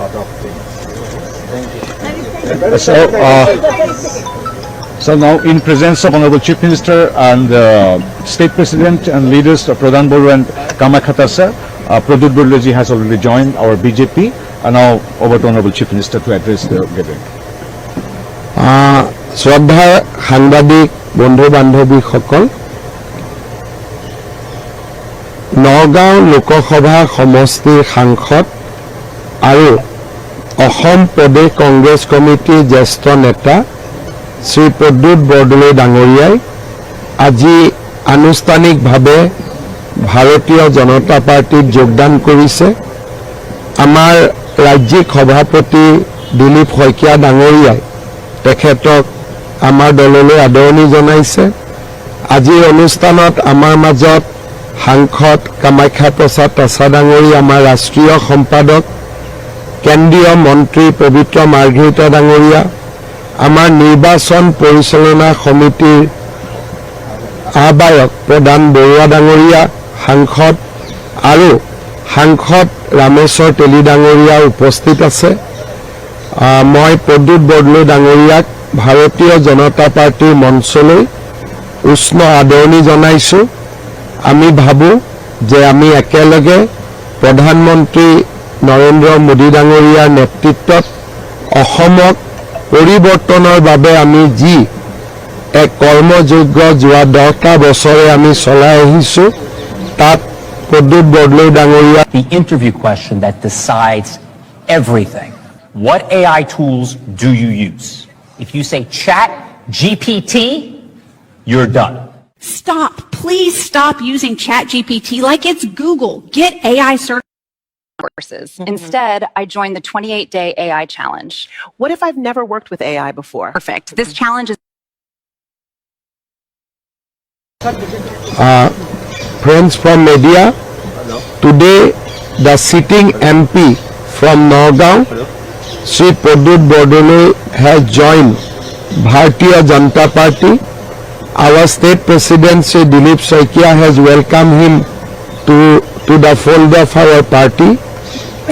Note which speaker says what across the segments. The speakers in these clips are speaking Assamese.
Speaker 1: lot of things. Thank you. So now, in presence of Honorable Chief Minister and State President and leaders of Pradhan Baru and Kamakhatha sir, Pradut Borloji has already joined our BJP, and now over to Honorable Chief Minister to address the gathering.
Speaker 2: শ্রদ্ধা সাংবাদিক বন্ধু বান্ধৱীসকল, নগাঁও লোকসভা সমষ্টিৰ সাংসদ আৰু অসম প্ৰদেশ কংগ্ৰেছ কমিটিৰ জ্যেষ্ঠ নেতা শ্ৰী প্ৰদ্যুৎ বৰদলৈ ডাঙৰীয়াই আজি আনুষ্ঠানিকভাৱে ভাৰতীয় জনতা পাৰ্টিত যোগদান কৰিছে। আমাৰ ৰাজ্যিক সভাপতি দিলীপ শইকীয়া ডাঙৰীয়াই তেখেতক আমাৰ দললৈ আদৰণি জনাইছে। আজিৰ অনুষ্ঠানত আমাৰ মাজত সাংসদ কামাখ্যা প্ৰসাদ তাছা ডাঙৰী, আমাৰ ৰাষ্ট্ৰীয় সম্পাদক কেন্দ্ৰীয় মন্ত্ৰী পবিত্ৰ মাৰ্ঘেৰিটা ডাঙৰীয়া, আমাৰ নিৰ্বাচন পৰিচালনা সমিতিৰ আহ্বায়ক প্ৰদান বৰুৱা ডাঙৰীয়া সাংসদ আৰু সাংসদ ৰামেশ্বৰ তেলী ডাঙৰীয়া উপস্থিত আছে। মই প্ৰদ্যুৎ বৰদলৈ ডাঙৰীয়াক ভাৰতীয় জনতা পাৰ্টিৰ মঞ্চলৈ উষ্ণ আদৰণি জনাইছোঁ। আমি ভাবোঁ যে আমি একেলগে প্ৰধানমন্ত্ৰী নৰেন্দ্ৰ মোদী ডাঙৰীয়াৰ নেতৃত্বত অসমক পৰিৱৰ্তনৰ বাবে আমি যি এক কৰ্মযোগ্য যোৱা 10টা বছৰে আমি চলাই আহিছোঁ, তাত প্ৰদ্যুৎ বৰদলৈ ডাঙৰীয়া
Speaker 3: the interview question that decides everything. What AI tools do you use? If you say Chat GPT, you're done.
Speaker 4: Stop. Please stop using Chat GPT like it's Google. Get AI
Speaker 5: courses. Instead, I joined the 28-day AI challenge.
Speaker 6: What if I've never worked with AI before?
Speaker 5: Perfect. This challenge is
Speaker 2: friends from media. Today, the sitting MP from Nagaon, Sri Pradut Bordoloi, has joined Bharatiya Janata Party. Our state president, Sri Dilip Saikia, has welcomed him to the fold of our party.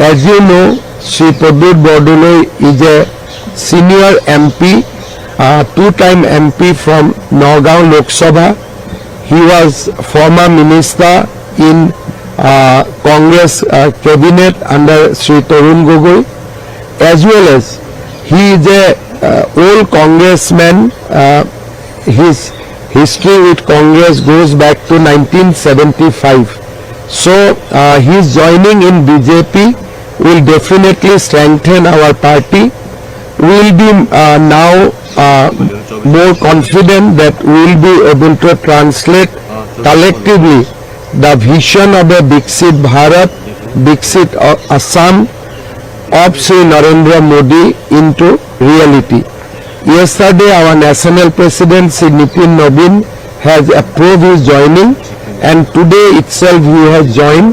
Speaker 2: As you know, Sri Pradut Bordoloi is a senior MP, two-time MP from Nagaon Lok Sabha. He was former minister in Congress cabinet under Sri Tarun Gogoi, as well as he is a old congressman. His history with Congress goes back to 1975. So his joining in BJP will definitely strengthen our party. We will be now more confident that we will be able to translate collectively the vision of a Viksit Bharat, Viksit Assam of Sri Narendra Modi into reality. Yesterday, our national president, Sri Nitin Nobin, has approved his joining, and today itself he has joined,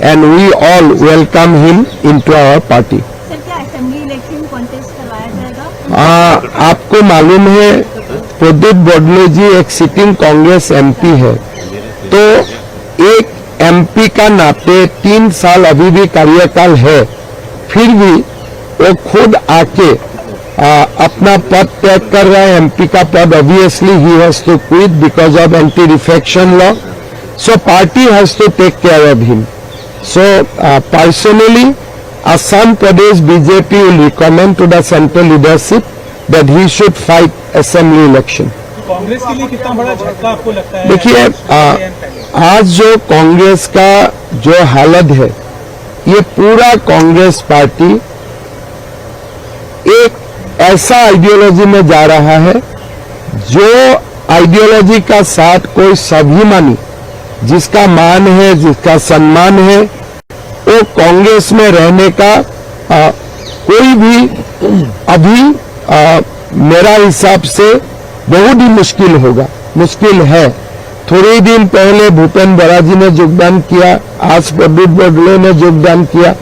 Speaker 2: and we all welcome him into our party.
Speaker 7: Sir, क्या असेंबली इलेक्शन कॉन्टेस्ट करवाया जाएगा?
Speaker 2: आपको मालूम है प्रद्युत बरदलै जी एक सिटिंग कांग्रेस एमपी है, तो एक एमपी का नाते 3 साल अभी भी कार्यकाल है, फिर भी वो खुद आके अपना पद त्याग कर रहा है। एमपी का पद ऑब्वियसली ही has to quit because of anti defection law, so party has to take care of him. So personally, Assam Pradesh BJP will recommend to the central leadership that he should fight assembly election.
Speaker 8: Congress के लिए कितना बड़ा झटका आपको लगता है?
Speaker 2: देखिए, आज जो कांग्रेस का जो हालत है, ये पूरा कांग्रेस पार्टी एक ऐसा आइडियोलॉजी में जा रहा है जो आइडियोलॉजी का साथ कोई स्वाभिमानी जिसका मान है, जिसका सम्मान है, वो कांग्रेस में रहने का कोई भी अभी मेरा हिसाब से बहुत ही मुश्किल होगा, मुश्किल है। थोड़े दिन पहले भूपेन बरा जी ने योगदान किया, आज प्रद्युत बरदलै ने योगदान किया।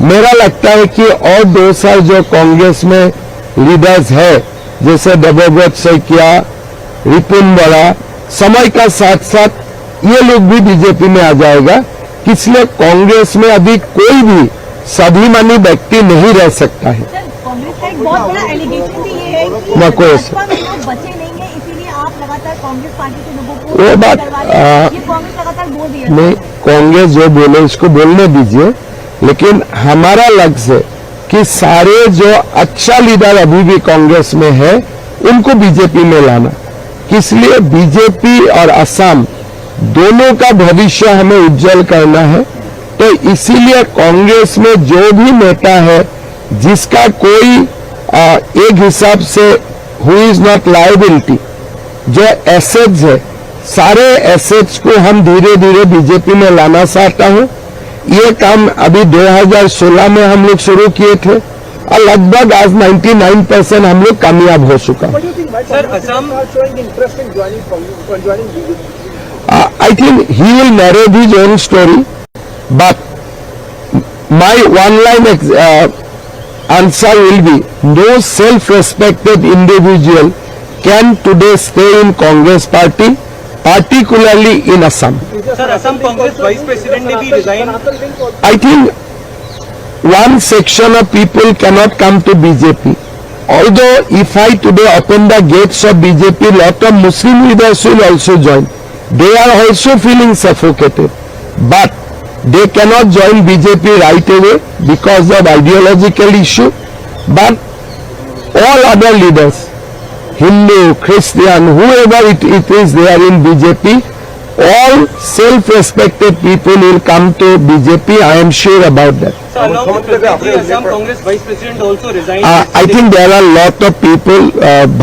Speaker 2: मेरा लगता है कि और 2 साल जो कांग्रेस में लीडर्स है, जैसे देवव्रत सैकिया, रिपुन बरा, समय का साथ साथ ये लोग भी बीजेपी में आ जाएगा। इसलिए कांग्रेस में अभी कोई भी स्वाभिमानी व्यक्ति नहीं रह सकता है।
Speaker 7: सर, कांग्रेस का एक बहुत बड़ा एलिगेशन भी ये है कि
Speaker 2: मैं कोई-
Speaker 7: भाजपा में लोग बचे नहीं है, इसीलिए आप लगातार कांग्रेस पार्टी के लोगों को
Speaker 2: वो बात,
Speaker 7: करवा रहे हैं। ये कांग्रेस लगातार बोल रही है।
Speaker 2: नहीं, कांग्रेस जो बोले उसको बोलने दीजिए, लेकिन हमारा लक्ष्य है कि सारे जो अच्छा लीडर अभी भी कांग्रेस में है उनको बीजेपी में लाना। इसलिए बीजेपी और असम दोनों का भविष्य हमें उज्जवल करना है। तो इसीलिए कांग्रेस में जो भी नेता है जिसका कोई एक हिसाब से हु इज नॉट लायबिलिटी, जो एसेट्स है, सारे एसेट्स को हम धीरे धीरे बीजेपी में लाना चाहता हूं। ये काम अभी 2016 में हम लोग शुरू किए थे और लगभग आज 99% हम लोग कामयाब हो चुका है।
Speaker 8: Sir, Assam
Speaker 2: I think he will narrate his own story, but my one-line answer will be: no self-respected individual can today stay in Congress party, particularly in Assam.
Speaker 8: Sir, Assam Congress vice president ने भी resign
Speaker 2: I think one section of people cannot come to BJP. Although if I today open the gates of BJP, lot of Muslim leaders will also join. They are also feeling suffocated. But they cannot join BJP right away because of ideological issue. But all other leaders, Hindu, Christian, whoever it is they are in BJP, all self-respected people will come to BJP. I am sure about that.
Speaker 8: Sir, along with Pradeep, Assam Congress vice president also resigned.
Speaker 2: I think there are lot of people,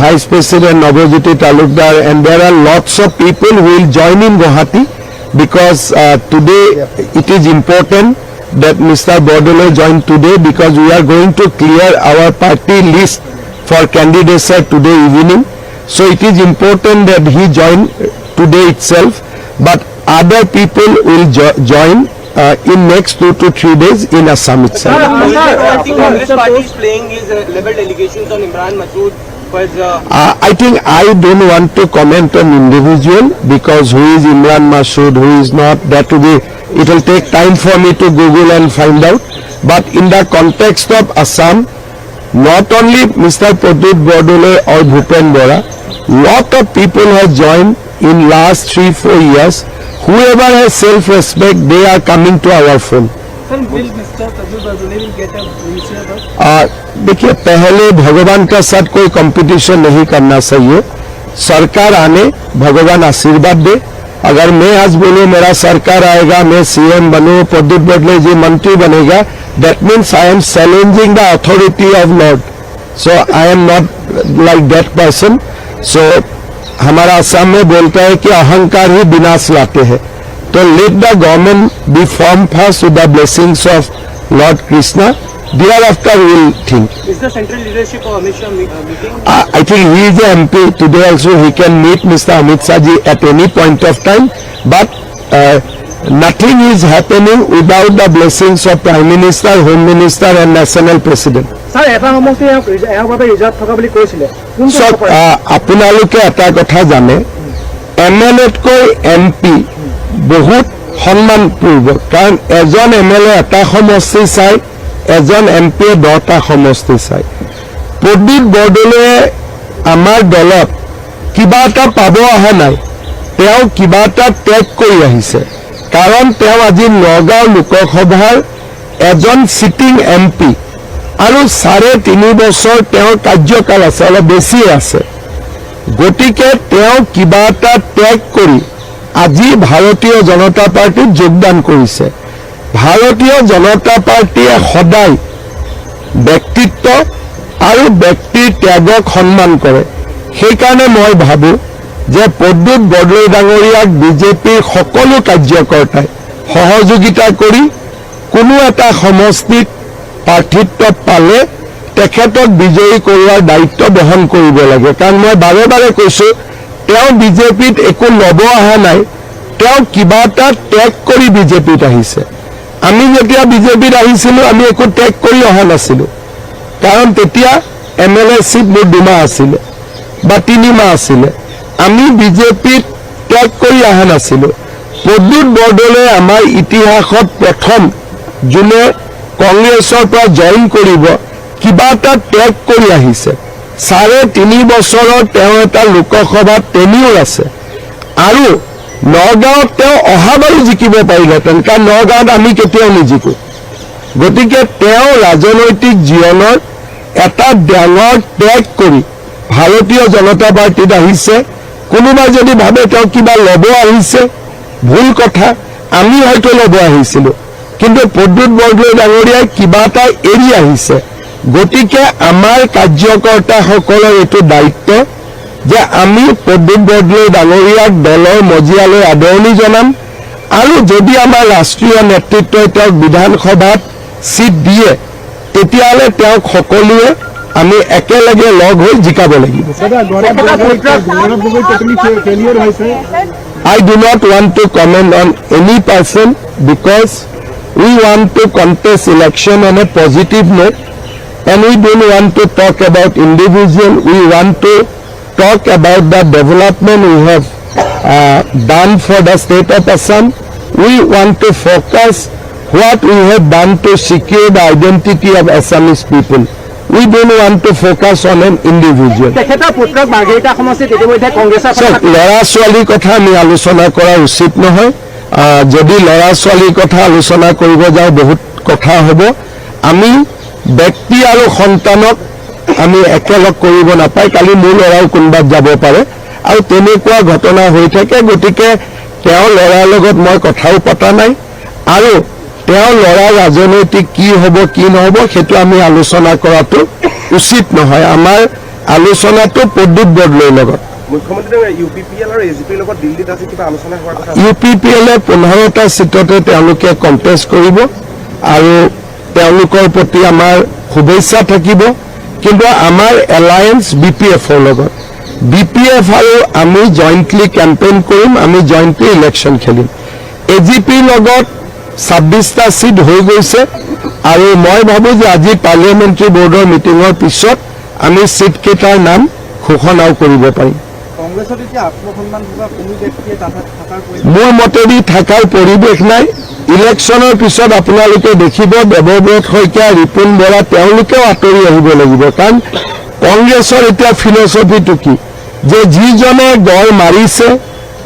Speaker 2: Vice President Navajyoti Talukdar, and there are lots of people who will join in Guwahati because today it is important that Mr. Bordole join today because we are going to clear our party list for candidature today evening. So it is important that he join today itself, but other people will join in next 2 to 3 days in Assam itself.
Speaker 8: Congress party is playing his leveled allegations on Imran Masood was
Speaker 2: I think I don't want to comment on individual because who is Imran Masood, who is not, that will be, it will take time for me to Google and find out. But in the context of Assam, not only Mr. Pradeep Bordole or Bhupen Bora, lot of people have joined in last 3-4 years. Whoever has self-respect, they are coming to our fold.
Speaker 8: Sir, will Mr. Pradeep Bordole will get a wheelchair?
Speaker 2: देखिए, पहले भगवान का साथ कोई कंपटीशन नहीं करना चाहिए। सरकार आने, भगवान आशीर्वाद दे। अगर मैं आज बोलूं मेरा सरकार आएगा, मैं सीएम बनूं, प्रदीप बडोले जी मंत्री बनेगा, that means I am challenging the authority of Lord. So I am not like that person. So हमारा असम में बोलता है कि अहंकार ही विनाश लाते हैं। तो let the government be form first with the blessings of lord Krishna, thereafter we will think.
Speaker 8: Is the central leadership of Amit Shah meeting?
Speaker 2: I think he is an MP. Today also he can meet Mr. Amit Shah ji at any point of time. But nothing is happening without the blessings of Prime Minister, Home Minister and National President.
Speaker 8: Sir, এটা সমস্ত ইয়াৰ বাবে ৰিজাৰ্ভ থকা বুলি কৈছিলে।
Speaker 2: চব আপোনালোকে এটা কথা জানে, MLA-তকৈ MP বহুত সন্মানপূৰ্বক, কাৰণ এজন MLA এটা সমষ্টি চাই, এজন MP 10টা সমষ্টি চাই। প্ৰদীপ বৰদলৈয়ে আমাৰ দলত কিবা এটা পাব অহা নাই, তেওঁ কিবা এটা ত্যাগ কৰি আহিছে। কাৰণ তেওঁ আজি নগাঁও লোকসভাৰ এজন চিটিং MP আৰু 3.5 বছৰ তেওঁৰ কাৰ্যকাল আছে, অলপ বেছিয়ে আছে। গতিকে তেওঁ কিবা এটা ত্যাগ কৰি আজি ভাৰতীয় জনতা পাৰ্টীত যোগদান কৰিছে। ভাৰতীয় জনতা পাৰ্টীয়ে সদায় ব্যক্তিত্ব আৰু ব্যক্তিৰ ত্যাগক সন্মান কৰে। সেইকাৰণে মই ভাবোঁ যে প্ৰদ্যুৎ বৰদলৈ ডাঙৰীয়াক বিজেপিৰ সকলো কাৰ্যকৰ্তাই সহযোগিতা কৰি কোনো এটা সমষ্টিত প্ৰাৰ্থিত্ব পালে তেখেতক বিজয়ী কৰোৱাৰ দায়িত্ব বহন কৰিব লাগে। কাৰণ মই বাৰে বাৰে কৈছোঁ, তেওঁ বিজেপিত একো ল'ব অহা নাই, তেওঁ কিবা এটা ত্যাগ কৰি বিজেপিত আহিছে। আমি যেতিয়া বিজেপিত আহিছিলোঁ আমি একো ত্যাগ কৰি অহা নাছিলোঁ, কাৰণ তেতিয়া MLA চিট মোৰ 2 মাহ আছিলে বা 3 মাহ আছিলে। আমি বিজেপিত ত্যাগ কৰি অহা নাছিলোঁ। প্ৰদ্যুৎ বৰদলৈ আমাৰ ইতিহাসত প্ৰথম যোনে কংগ্ৰেছৰ পৰা জইন কৰিব কিবা এটা ত্যাগ কৰি আহিছে 3.5 বছৰৰ তেওঁ এটা লোকসভাত টেনিউৰ আছে আৰু নগাঁৱত তেওঁ অহাবাৰো জিকিব পাৰিলেহেঁতেন কাৰণ নগাঁৱত আমি কেতিয়াও নিজিকো গতিকে তেওঁ ৰাজনৈতিক জীৱনৰ এটা ডাঙৰ ত্যাগ কৰি ভাৰতীয় জনতা পাৰ্টিত আহিছে কোনোবাই যদি ভাবে তেওঁ কিবা ল'ব আহিছে ভুল কথা আমি হয়তো ল'ব আহিছিলোঁ কিন্তু প্ৰদ্যুৎ বৰদলৈ ডাঙৰীয়াই কিবা এটা এৰি আহিছে গতিকে আমাৰ কাৰ্যকৰ্তাসকলৰ এইটো দায়িত্ব যে আমি প্ৰদ্যুৎ বৰদলৈ ডাঙৰীয়াক দলৰ মজিয়ালৈ আদৰণি জনাম আৰু যদি আমাৰ ৰাষ্ট্ৰীয় নেতৃত্বই তেওঁক বিধানসভাত সিট দিয়ে তেতিয়াহ'লে তেওঁক সকলোৱে আমি একেলগে লগ হৈ জিকাব লাগিব I do not want to comment on any person because we want to contest election on a positive note and we don't want to talk about individual. We want to talk about the development we have done for the state of Assam. We want to focus what we have done to secure the identity of Assamese people. We don't want to focus on an individual. ল'ৰা ছোৱালীৰ কথা আমি আলোচনা কৰা উচিত নহয় যদি ল'ৰা ছোৱালীৰ কথা আলোচনা কৰিব যাওঁ বহুত কথা হ'ব আমি ব্যক্তি আৰু সন্তানক আমি একেলগ কৰিব নাপায় কালি মোৰ ল'ৰাও কোনোবাত যাব পাৰে আৰু তেনেকুৱা ঘটনা হৈ থাকে গতিকে তেওঁ ল'ৰাৰ লগত মই কথাও পতা নাই আৰু তেওঁ ল'ৰা ৰাজনৈতিক কি হ'ব কি নহ'ব সেইটো আমি আলোচনা কৰাটো উচিত নহয় আমাৰ আলোচনাটো প্ৰদ্যুৎ বৰদলৈৰ লগত
Speaker 8: মুখ্যমন্ত্ৰী UPPL আৰু AGPৰ লগত দিল্লীত আজি কিবা আলোচনা হোৱাৰ কথা
Speaker 2: UPPL 15টা সিটতে তেওঁলোকে কণ্টেষ্ট কৰিব আৰু তেওঁলোকৰ প্ৰতি আমাৰ শুভেচ্ছা থাকিব কিন্তু আমাৰ এলায়েন্স BPFৰ লগত BPF আৰু আমি জইণ্টলি কেম্পেইন কৰিম আমি জইণ্টলি ইলেকশ্যন খেলিম AGPৰ লগত 26টা সিট হৈ গৈছে আৰু মই ভাবো যে আজি পাৰ্লিয়ামেণ্টাৰী বৰ্ডৰ মিটিঙৰ পিছত আমি সিট কেইটাৰ নাম ঘোষণাও কৰিব পাৰিম
Speaker 8: কংগ্ৰেছত এতিয়া আত্মসন্মান থকা কোনো ব্যক্তিয়ে তাত থকাৰ
Speaker 2: মোৰ মতেদি থাকাৰ পৰিৱেশ নাই ইলেকশ্যনৰ পিছত আপোনালোকে দেখিব দেৱব্ৰত শইকীয়া ৰিপুণ বৰা তেওঁলোকেও আঁতৰি আহিব লাগিব কাৰণ কংগ্ৰেছৰ এতিয়া ফিলচফিটো কি যে যিজনে গড় মাৰিছে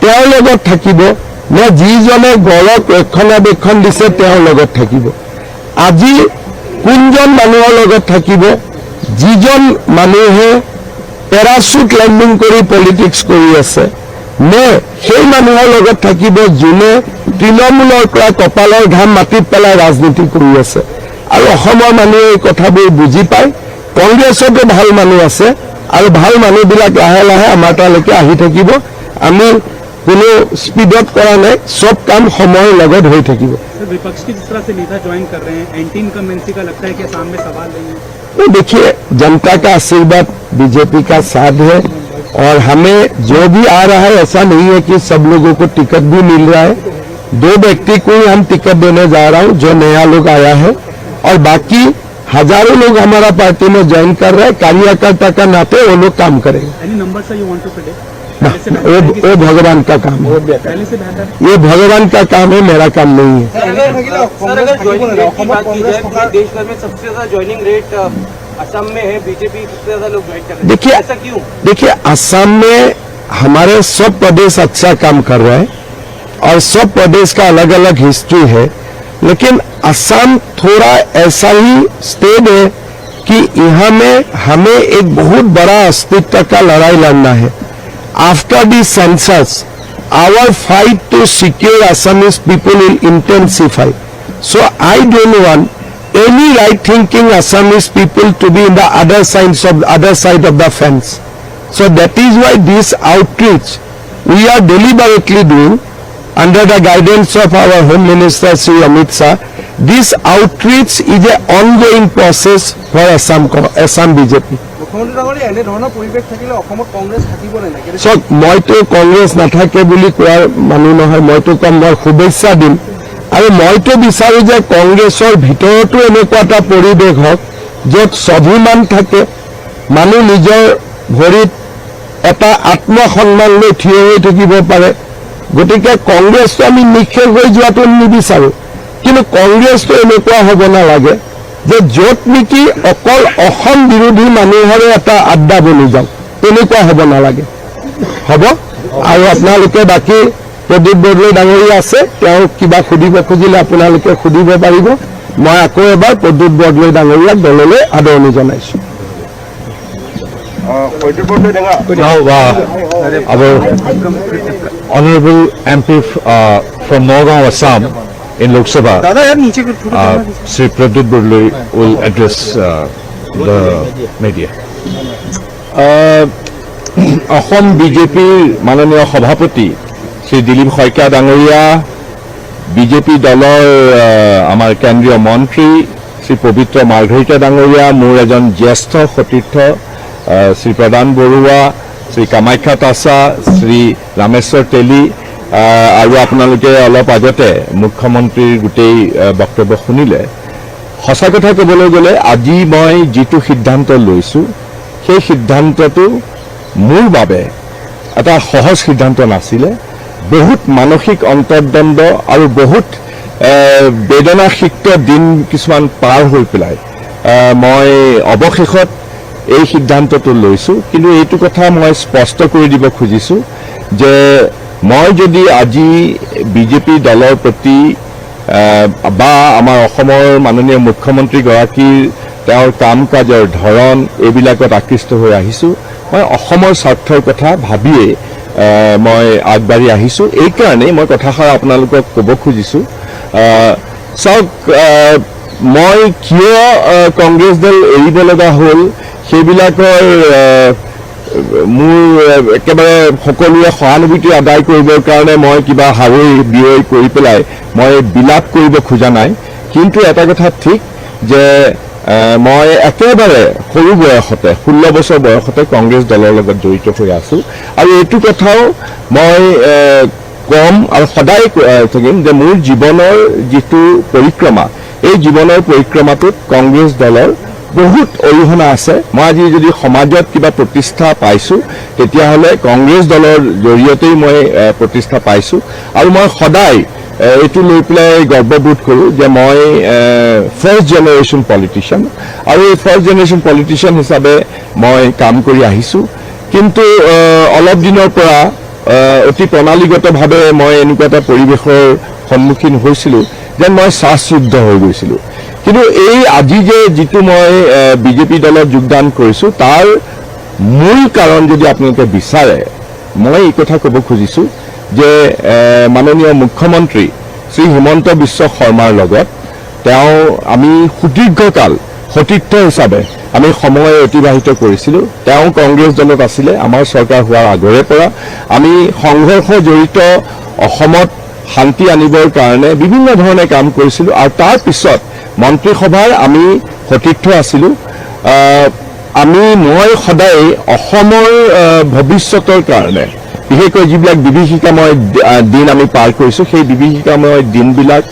Speaker 2: তেওঁৰ লগত থাকিব নে যিজনে গড়ক ৰক্ষণাবেক্ষণ দিছে তেওঁৰ লগত থাকিব আজি কোনজন মানুহৰ লগত থাকিব যিজন মানুহে পেৰাচুট লেণ্ডিং কৰি পলিটিক্স কৰি আছে নে সেই মানুহৰ লগত থাকিব যোনে তৃণমূলৰ পৰা কপালৰ ঘাম মাটিত পেলাই ৰাজনীতি কৰি আছে আৰু অসমৰ মানুহে এই কথাবোৰ বুজি পায় কংগ্ৰেছতো ভাল মানুহ আছে আৰু ভাল মানুহবিলাক লাহে লাহে আমাৰ তালৈকে আহি থাকিব আমি কোনো স্পীডত কৰা নাই সব কাম সময়ৰ লগত হৈ থাকিব
Speaker 9: विपक्ष की जिस तरह से नेता ज्वाइन कर रहे हैं एंटी इनकम्बेंसी का लगता है कि सामने सवाल नहीं है
Speaker 2: तो देखिए जनता का आशीर्वाद बीजेपी का साथ है और हमें जो भी आ रहा है ऐसा नहीं है कि सब लोगों को टिकट भी मिल रहा है 2 व्यक्ति को ही हम टिकट देने जा रहा हूं जो नया लोग आया है और बाकी हजारों लोग हमारा पार्टी में ज्वाइन कर रहे हैं कार्यकर्ता का नाते वो लोग काम करेंगे
Speaker 9: एनी नंबर से यू वांट टू प्रेडिक्ट
Speaker 2: वो भगवान का काम है
Speaker 9: पहले से बेहतर
Speaker 2: ये भगवान का काम है मेरा काम नहीं है
Speaker 8: देश भर में सबसे ज्यादा ज्वाइनिंग रेट असम में है बीजेपी सबसे ज्यादा लोग ज्वाइन कर रहे हैं
Speaker 2: देखिए
Speaker 8: ऐसा क्यों
Speaker 2: देखिए असम में हमारे सब प्रदेश अच्छा काम कर रहे हैं और सब प्रदेश का अलग अलग हिस्ट्री है लेकिन असम थोड़ा ऐसा ही स्टेट है कि यहाँ में हमें एक बहुत बड़ा अस्तित्व का लड़ाई लड़ना है after the census our fight to secure Assamese people will intensify so I don't want any right thinking Assamese people to be in the other side of the fence so that is why this outreach we are deliberately doing under the guidance of our Home Minister Sri Amit Shah. This outreach is an ongoing process for Assam BJP. So, মইতো কংগ্ৰেছ নাথাকে বুলি কোৱাৰ মানুহ নহয় মইতো কম মই শুভেচ্ছা দিম আৰু মইতো বিচাৰো যে কংগ্ৰেছৰ ভিতৰতো এনেকুৱা এটা পৰিৱেশ হওক য'ত স্বাভিমান থাকে মানুহ নিজৰ ভৰিত এটা আত্মসন্মান লৈ থিয় হৈ থাকিব পাৰে গতিকে কংগ্ৰেছটো আমি নিঃশেষ হৈ যোৱাটো নিবিচাৰো কিন্তু কংগ্ৰেছটো এনেকুৱা হ'ব নালাগে যে য'ত নেকি অকল অসম বিৰোধী মানুহৰে এটা আড্ডা বনি যাওক, তেনেকুৱা হ'ব নালাগে। হ'ব আৰু আপোনালোকে বাকী প্ৰদীপ বৰদলৈ ডাঙৰীয়া আছে, তেওঁ কিবা সুধিব খুজিলে আপোনালোকে সুধিব পাৰিব। মই আকৌ এবাৰ প্ৰদীপ বৰদলৈ ডাঙৰীয়াক দললৈ আদৰণি জনাইছোঁ।
Speaker 1: Now, our Honorable MP from Nagaon, Assam, in Lok Sabha, Sri Pradyut Bordoloi will address the media.
Speaker 2: Assam বিজেপিৰ মাননীয় সভাপতি শ্ৰী দিলীপ শইকীয়া ডাঙৰীয়া, বিজেপি দলৰ আমাৰ কেন্দ্ৰীয় মন্ত্ৰী শ্ৰী পবিত্ৰ মাৰ্ঘৰিটা ডাঙৰীয়া, মোৰ এজন জ্যেষ্ঠ সতীৰ্থ শ্ৰী প্ৰদান বৰুৱা, শ্ৰী কামাখ্যা তাছা, শ্ৰী ৰামেশ্বৰ তেলী, আৰু আপোনালোকে অলপ আগতে মুখ্যমন্ত্ৰীৰ গোটেই বক্তব্য শুনিলে। সঁচা কথা ক'বলৈ গ'লে আজি মই যিটো সিদ্ধান্ত লৈছোঁ, সেই সিদ্ধান্তটো মোৰ বাবে এটা সহজ সিদ্ধান্ত নাছিলে। বহুত মানসিক অন্তৰ্দ্বন্দ্ব আৰু বহুত বেদনাসিক্ত দিন কিছুমান পাৰ হৈ পেলাই মই অৱশেষত এই সিদ্ধান্তটো লৈছোঁ। কিন্তু এইটো কথা মই স্পষ্ট কৰি দিব খুজিছোঁ যে মই যদি আজি বিজেপি দলৰ প্ৰতি বা আমাৰ অসমৰ মাননীয় মুখ্যমন্ত্ৰীগৰাকীৰ তেওঁৰ কাম কাজৰ ধৰণ এইবিলাকত আকৃষ্ট হৈ আহিছোঁ, মই অসমৰ স্বাৰ্থৰ কথা ভাবিয়েই মই আগবাঢ়ি আহিছোঁ। এইকাৰণেই মই কথাষাৰ আপোনালোকক ক'ব খুজিছোঁ। চাওক, মই কিয় কংগ্ৰেছ দল এৰিব লগা হ'ল সেইবিলাকৰ মোৰ একেবাৰে সকলোৱে সহানুভূতি আদায় কৰিবৰ কাৰণে মই কিবা হাৰৈ বিৰৈ কৰি পেলাই মই বিলাপ কৰিব খোজা নাই। কিন্তু এটা কথা ঠিক যে মই একেবাৰে সৰু বয়সতে 16 বছৰ বয়সতে কংগ্ৰেছ দলৰ লগত জড়িত হৈ আছোঁ, আৰু এইটো কথাও মই কম আৰু সদায় থাকিম যে মোৰ জীৱনৰ যিটো পৰিক্ৰমা, এই জীৱনৰ পৰিক্ৰমাটোত কংগ্ৰেছ দলৰ বহুত অৰিহণা আছে। মই আজি যদি সমাজত কিবা প্ৰতিষ্ঠা পাইছোঁ তেতিয়াহ'লে কংগ্ৰেছ দলৰ জৰিয়তেই মই প্ৰতিষ্ঠা পাইছোঁ, আৰু মই সদায় এইটো লৈ পেলাই গৰ্ববোধ কৰোঁ যে মই ফাৰ্ষ্ট জেনেৰেশ্যন পলিটিচিয়ান, আৰু এই ফাৰ্ষ্ট জেনেৰেশ্যন পলিটিচিয়ান হিচাপে মই কাম কৰি আহিছোঁ। কিন্তু অলপ দিনৰ পৰা অতি প্ৰণালীগতভাৱে মই এনেকুৱা এটা পৰিৱেশৰ সন্মুখীন হৈছিলোঁ যেন মই শ্বাসৰুদ্ধ হৈ গৈছিলোঁ। কিন্তু এই আজি যে যিটো মই বিজেপি দলত যোগদান কৰিছোঁ তাৰ মূল কাৰণ যদি আপোনালোকে বিচাৰে, মই এই কথা ক'ব খুজিছোঁ যে মাননীয় মুখ্যমন্ত্ৰী শ্ৰী হিমন্ত বিশ্ব শৰ্মাৰ লগত আমি সুদীৰ্ঘকাল সতীৰ্থ হিচাপে আমি সময় অতিবাহিত কৰিছিলোঁ। তেওঁ কংগ্ৰেছ দলত আছিলে, আমাৰ চৰকাৰ হোৱাৰ আগৰে পৰা আমি সংঘৰ্ষ জড়িত অসমত শান্তি আনিবৰ কাৰণে বিভিন্ন ধৰণে কাম কৰিছিলোঁ, আৰু তাৰ পিছত মন্ত্ৰীসভাৰ আমি সতীৰ্থ আছিলোঁ। মই সদায় অসমৰ ভৱিষ্যতৰ কাৰণে বিশেষকৈ যিবিলাক বিভীষিকাময় দিন আমি পাৰ কৰিছোঁ, সেই বিভীষিকাময় দিনবিলাক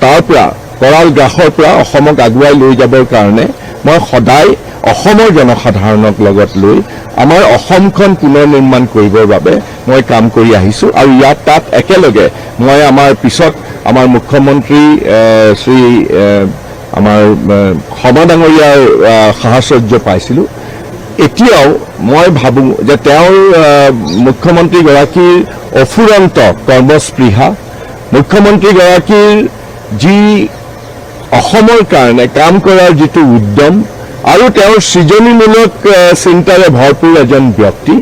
Speaker 2: তাৰ পৰা কৰাল গ্ৰাসৰ পৰা অসমক আগুৱাই লৈ যাবৰ কাৰণে মই সদায় অসমৰ জনসাধাৰণক লগত লৈ আমাৰ অসমখন পুনৰ নিৰ্মাণ কৰিবৰ বাবে মই কাম কৰি আহিছোঁ। আৰু তাত একেলগে মই আমাৰ পিছত আমাৰ মুখ্যমন্ত্ৰী শ্ৰী আমাৰ শৰ্মা ডাঙৰীয়াৰ সাহচৰ্য পাইছিলোঁ। এতিয়াও মই ভাবোঁ যে তেওঁৰ মুখ্যমন্ত্ৰীগৰাকীৰ অফুৰন্ত কৰ্মস্পৃহা, মুখ্যমন্ত্ৰীগৰাকীৰ যি অসমৰ কাৰণে কাম কৰাৰ যিটো উদ্যম, আৰু তেওঁৰ সৃজনীমূলক চিন্তাৰে ভৰপূৰ এজন ব্যক্তি।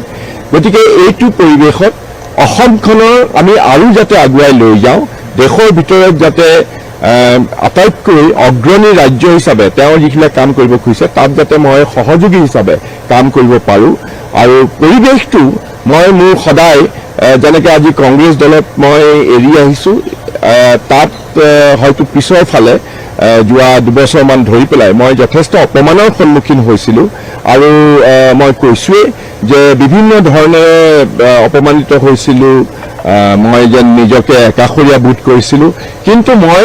Speaker 2: গতিকে এইটো পৰিৱেশত অসমখনৰ আমি আৰু যাতে আগুৱাই লৈ যাওঁ, দেশৰ ভিতৰত যাতে আটাইতকৈ অগ্ৰণী ৰাজ্য হিচাপে তেওঁ যিবিলাক কাম কৰিব খুজিছে তাত যাতে মই সহযোগী হিচাপে কাম কৰিব পাৰোঁ। আৰু পৰিৱেশটো মই মোৰ সদায় যেনেকৈ আজি কংগ্ৰেছ দলত মই এৰি আহিছোঁ, তাত হয়তো পিছৰ ফালে যোৱা 2 বছৰমান ধৰি পেলাই মই যথেষ্ট অপমানৰ সন্মুখীন হৈছিলোঁ, আৰু মই কৈছোঁৱেই যে বিভিন্ন ধৰণেৰে অপমানিত হৈছিলোঁ, মই যেন নিজকে একাষৰীয়া বোধ কৰিছিলোঁ। কিন্তু মই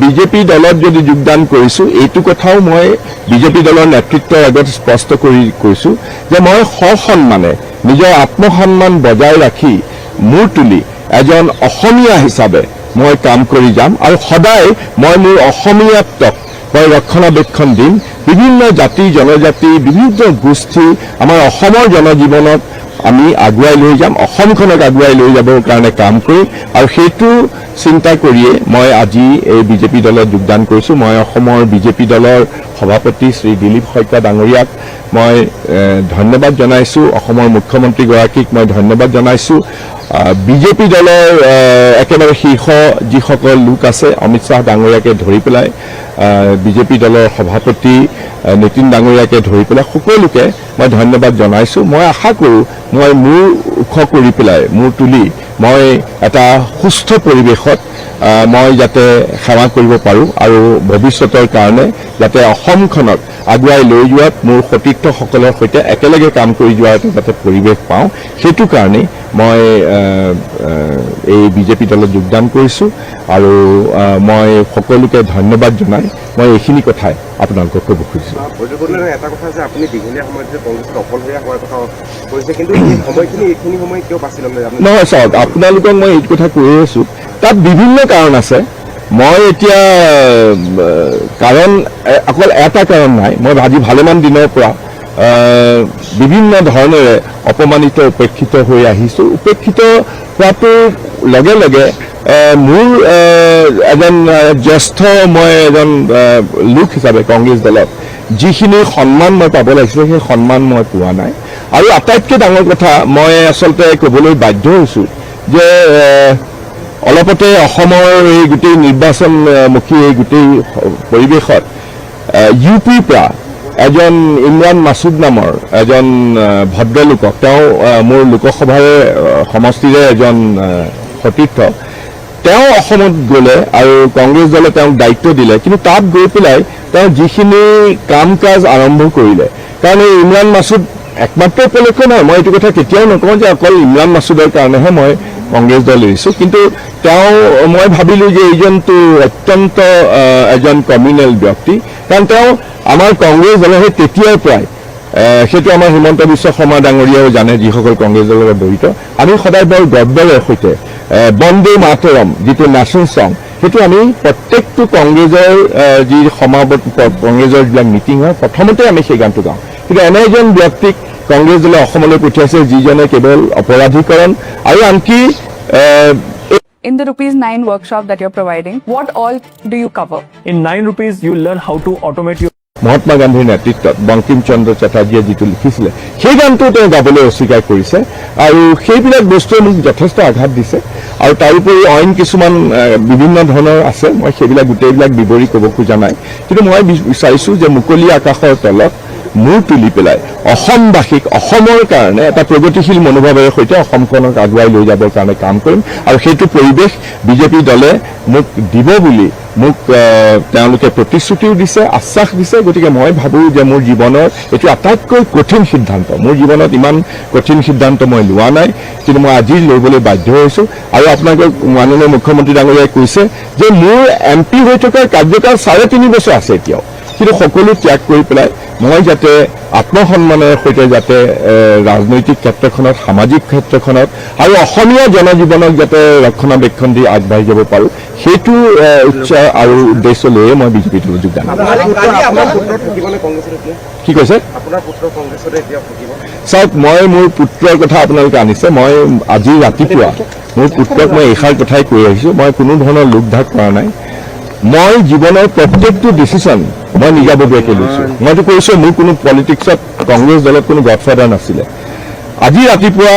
Speaker 2: বিজেপি দলত যদি যোগদান কৰিছোঁ, এইটো কথাও মই বিজেপি দলৰ নেতৃত্বৰ আগত স্পষ্ট কৰি কৈছোঁ যে মই সসন্মানে নিজৰ আত্মসন্মান বজাই ৰাখি মূৰ তুলি এজন অসমীয়া হিচাপে মই কাম কৰি যাম আৰু সদায় মই মোৰ অসমীয়াত্বক মই ৰক্ষণাবেক্ষণ দিম বিভিন্ন জাতি জনজাতি বিভিন্ন গোষ্ঠী আমাৰ অসমৰ জনজীৱনত আমি আগুৱাই লৈ যাম অসমখনক আগুৱাই লৈ যাবৰ কাৰণে কাম কৰিম আৰু সেইটো চিন্তা কৰিয়ে মই আজি এই বিজেপি দলত যোগদান কৰিছোঁ মই অসমৰ বিজেপি দলৰ সভাপতি শ্ৰী দিলীপ শইকীয়া ডাঙৰীয়াক মই ধন্যবাদ জনাইছোঁ অসমৰ মুখ্যমন্ত্ৰীগৰাকীক মই ধন্যবাদ জনাইছোঁ বিজেপি দলৰ একেবাৰে শীৰ্ষ যিসকল লোক আছে অমিত শ্বাহ ডাঙৰীয়াকে ধৰি পেলাই বিজেপি দলৰ সভাপতি নীতিন ডাঙৰীয়াকে ধৰি পেলাই সকলোকে মই ধন্যবাদ জনাইছোঁ মই আশা কৰোঁ মই মূৰ ওখ কৰি পেলাই মূৰ তুলি মই এটা সুস্থ পৰিৱেশত মই যাতে সেৱা কৰিব পাৰোঁ আৰু ভৱিষ্যতৰ কাৰণে যাতে অসমখনক আগুৱাই লৈ যোৱাত মোৰ সতীৰ্থসকলৰ সৈতে একেলগে কাম কৰি যোৱাৰ যাতে পৰিৱেশ পাওঁ সেইটো কাৰণেই মই এই বিজেপি দলত যোগদান কৰিছোঁ আৰু মই সকলোকে ধন্যবাদ জনাই মই এইখিনি কথাই আপোনালোকক ক'ব খুজিছোঁ
Speaker 8: এটা কথা যে আপুনি দীঘলীয়া সময়ত যে কংগ্ৰেছত অকলশৰীয়া হোৱাৰ কথা কৈছে কিন্তু এই সময়খিনি এইখিনি সময় কিয় বাছি ল'লে
Speaker 2: নহয় চাওক আপোনালোকক মই এইটো কথা কৈ আছোঁ তাত বিভিন্ন কাৰণ আছে মই এতিয়া কাৰণ অকল এটা কাৰণ নাই মই আজি ভালেমান দিনৰ পৰা বিভিন্ন ধৰণেৰে অপমানিত উপেক্ষিত হৈ আহিছোঁ উপেক্ষিত হোৱাটোৰ লগে লগে মোৰ এজন জ্যেষ্ঠ মই এজন লোক হিচাপে কংগ্ৰেছ দলত যিখিনি সন্মান মই পাব লাগিছিলে সেই সন্মান মই পোৱা নাই আৰু আটাইতকৈ ডাঙৰ কথা মই আচলতে ক'বলৈ বাধ্য হৈছোঁ যে অলপতে অসমৰ এই গোটেই নিৰ্বাচনমুখী এই গোটেই পৰিৱেশত ইউ পিৰ পৰা এজন ইমৰান মাছুদ নামৰ এজন ভদ্ৰলোকক তেওঁ মোৰ লোকসভাৰ সমষ্টিৰে এজন সতীৰ্থ তেওঁ অসমত গ'লে আৰু কংগ্ৰেছ দলে তেওঁক দায়িত্ব দিলে কিন্তু তাত গৈ পেলাই তেওঁ যিখিনি কাম কাজ আৰম্ভ কৰিলে কাৰণ এই ইমৰান মাছুদ একমাত্ৰ উপলক্ষ নহয় মই এইটো কথা কেতিয়াও নকওঁ যে অকল ইমৰান মাছুদৰ কাৰণেহে মই কংগ্ৰেছ দল এৰিছোঁ কিন্তু তেওঁ মই ভাবিলোঁ যে এইজনটো অত্যন্ত এজন কমিউনেল ব্যক্তি কাৰণ তেওঁ আমাৰ কংগ্ৰেছ দলৰ সেই তেতিয়াৰ পৰাই সেইটো আমাৰ হিমন্ত বিশ্ব শৰ্মা ডাঙৰীয়াও জানে যিসকল কংগ্ৰেছ দলৰ লগত জড়িত আমি সদায় বৰ গৰ্বেৰে সৈতে বন্দে মাতৰম যিটো নেশ্যনেল ছং সেইটো আমি প্ৰত্যেকটো কংগ্ৰেছৰ যি সমাৱেশ কংগ্ৰেছৰ যিবিলাক মিটিং হয় প্ৰথমতে আমি সেই গানটো গাওঁ কিন্তু এনে এজন ব্যক্তিক কংগ্ৰেছ দলে অসমলৈ পঠিয়াইছে যিজনে কেৱল অপৰাধীকৰণ আৰু আনকি
Speaker 10: In the ₹9 workshop that you're providing, what all do you cover?
Speaker 11: In ₹9, you learn how to automate your
Speaker 2: Mahatma গান্ধীৰ নেতৃত্বত বংকিম চন্দ্ৰ চেটাৰ্জীয়ে যিটো লিখিছিলে সেই গানটো তেওঁ গাবলৈ অস্বীকাৰ কৰিছে আৰু সেইবিলাক বস্তুৱে মোক যথেষ্ট আঘাত দিছে আৰু তাৰোপৰি অইন কিছুমান বিভিন্ন ধৰণৰ আছে মই সেইবিলাক গোটেইবিলাক বিৱৰি ক'ব খোজা নাই কিন্তু মই বিচাৰিছোঁ যে মুকলি আকাশৰ তলত মূৰ তুলি পেলাই অসমবাসীক অসমৰ কাৰণে এটা প্ৰগতিশীল মনোভাৱেৰে সৈতে অসমখনক আগুৱাই লৈ যাবৰ কাৰণে কাম কৰিম আৰু সেইটো পৰিৱেশ বিজেপি দলে মোক দিব বুলি মোক তেওঁলোকে প্ৰতিশ্ৰুতিও দিছে আশ্বাস দিছে গতিকে মই ভাবোঁ যে মোৰ জীৱনৰ এইটো আটাইতকৈ কঠিন সিদ্ধান্ত মোৰ জীৱনত ইমান কঠিন সিদ্ধান্ত মই লোৱা নাই কিন্তু মই আজি ল'বলৈ বাধ্য হৈছোঁ আৰু আপোনালোকক মাননীয় মুখ্যমন্ত্ৰী ডাঙৰীয়াই কৈছে যে মোৰ MP হৈ থকাৰ কাৰ্যকাল 3.5 বছৰ আছে এতিয়াও কিন্তু সকলো ত্যাগ কৰি পেলাই মই যাতে আত্মসন্মানেৰে সৈতে যাতে ৰাজনৈতিক ক্ষেত্ৰখনত সামাজিক ক্ষেত্ৰখনত আৰু অসমীয়া জনজীৱনক যাতে ৰক্ষণাবেক্ষণ দি আগবাঢ়ি যাব পাৰোঁ সেইটো উচ্চ আৰু উদ্দেশ্য লৈয়ে মই বিজেপি দলত যোগদান কি কৈছে চাওক মই মোৰ পুত্ৰৰ কথা আপোনালোকে আনিছে মই আজি ৰাতিপুৱা মোৰ পুত্ৰক মই এইষাৰ কথাই কৈ আহিছোঁ মই কোনো ধৰণৰ লোকধাক কৰা নাই মই জীৱনৰ প্ৰত্যেকটো ডিচিশ্যন মই নিজাববীয়াকৈ লৈছোঁ মইতো কৈছোঁ মোৰ কোনো পলিটিক্সত কংগ্ৰেছ দলত কোনো গডফাদাৰ নাছিলে আজি ৰাতিপুৱা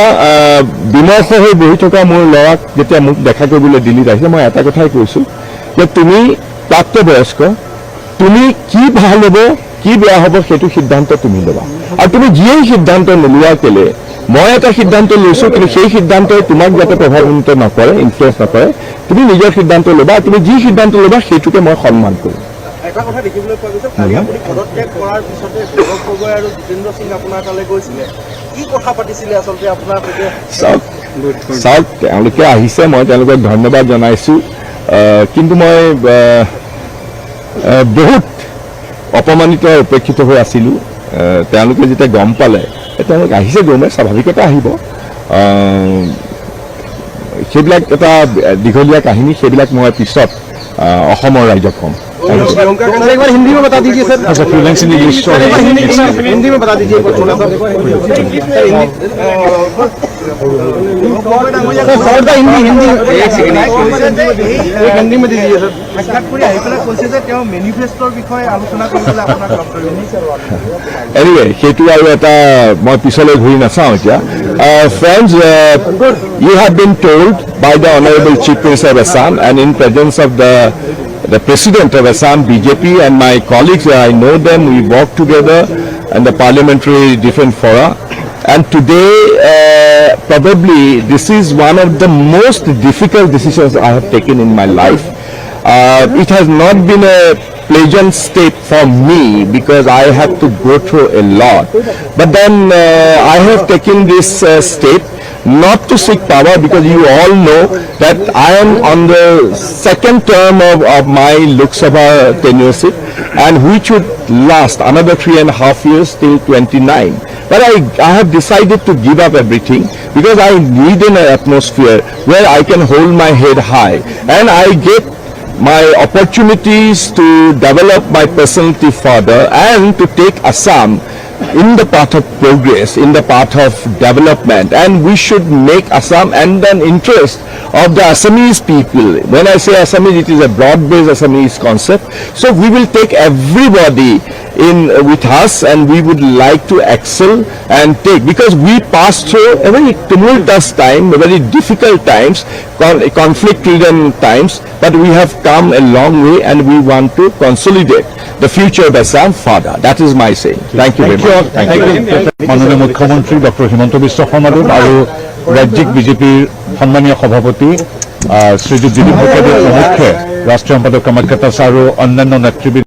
Speaker 2: বিমৰ্ষ হৈ বহি থকা মোৰ ল'ৰাক যেতিয়া মোক দেখা কৰিবলৈ দিল্লীত আহিছে মই এটা কথাই কৈছোঁ যে তুমি প্ৰাপ্তবয়স্ক তুমি কি ভাল হ'ব কি বেয়া হ'ব সেইটো সিদ্ধান্ত তুমি ল'বা আৰু তুমি যিয়েই সিদ্ধান্ত নোলোৱা কেলে মই এটা সিদ্ধান্ত লৈছোঁ কিন্তু সেই সিদ্ধান্তই তোমাক যাতে প্ৰভাৱিত নকৰে ইনফ্লুৱেঞ্চ নকৰে তুমি নিজৰ সিদ্ধান্ত ল'বা তুমি যি সিদ্ধান্ত ল'বা সেইটোকে মই সন্মান কৰিম
Speaker 8: এটা কথা দেখিবলৈ পোৱা গৈছে কালি আপুনি পদত্যাগ কৰাৰ পিছতে গৌৰৱ গগৈ আৰু জিতেন্দ্ৰ সিং আপোনাৰ তালৈ গৈছিলে কি কথা পাতিছিলে আচলতে আপোনাৰ সৈতে
Speaker 2: চাওক তেওঁলোকে আহিছে মই তেওঁলোকক ধন্যবাদ জনাইছোঁ কিন্তু মই বহুত অপমানিত উপেক্ষিত হৈ আছিলোঁ তেওঁলোকে যেতিয়া গম পালে তেওঁলোক আহিছে গমে স্বাভাৱিকতে আহিব সেইবিলাক এটা দীঘলীয়া কাহিনী, সেইবিলাক মই পিছত অসমৰ ৰাইজক ক'ম।
Speaker 8: एक बार हिंदी में बता दीजिए sir.
Speaker 1: As a few lines in English. So
Speaker 8: Hindi में बता दीजिए थोड़ा सा। सर हिंदी हिंदी हिंदी में दीजिए सर। সাক্ষাৎ কৰি আহি পেলাই কৈছে যে তেওঁ মেনিফেষ্টৰ বিষয়ে আলোচনা কৰিবলৈ আপোনাক লগ কৰিলে।
Speaker 2: এনিৱে সেইটো আৰু এটা মই পিছলৈ ঘূৰি নাচাওঁ এতিয়া। Friends, you have been told by the honourable chief minister of Assam and in presence of the President of Assam, BJP, and my colleagues, I know them, we work together in the parliamentary different fora. And today, probably, this is one of the most difficult decisions I have taken in my life. It has not been a pleasant state for me because I have to go through a lot. But then I have taken this state not to seek power, because you all know that I am on the second term of my Lok Sabha tenureship, and which would last another 3.5 years till 29. But I have decided to give up everything because I need an atmosphere where I can hold my head high and I get my opportunities to develop my personality further and to take Assam in the path of progress, in the path of development, and we should make Assam and an interest of the Assamese people. When I say Assamese, it is a broad-based Assamese concept. So we will take everybody in with us, and we would like to excel and take, because we passed through a very tumultuous time, very difficult times, conflict-ridden times, but we have come a long way and we want to consolidate the future of Assam further. That is my saying. Thank you very much.
Speaker 1: মাননীয় মুখ্যমন্ত্ৰী ডক্টৰ হিমন্ত বিশ্ব শৰ্মাদেৱ আৰু ৰাজ্যিক বিজেপিৰ সন্মানীয় সভাপতি শ্ৰীযুত দিলীপ ভট্টাচাৰ্য প্ৰমুখ্যে ৰাষ্ট্ৰীয় সম্পাদক কামাখ্যা দাস আৰু অন্যান্য নেতৃবৃন্দ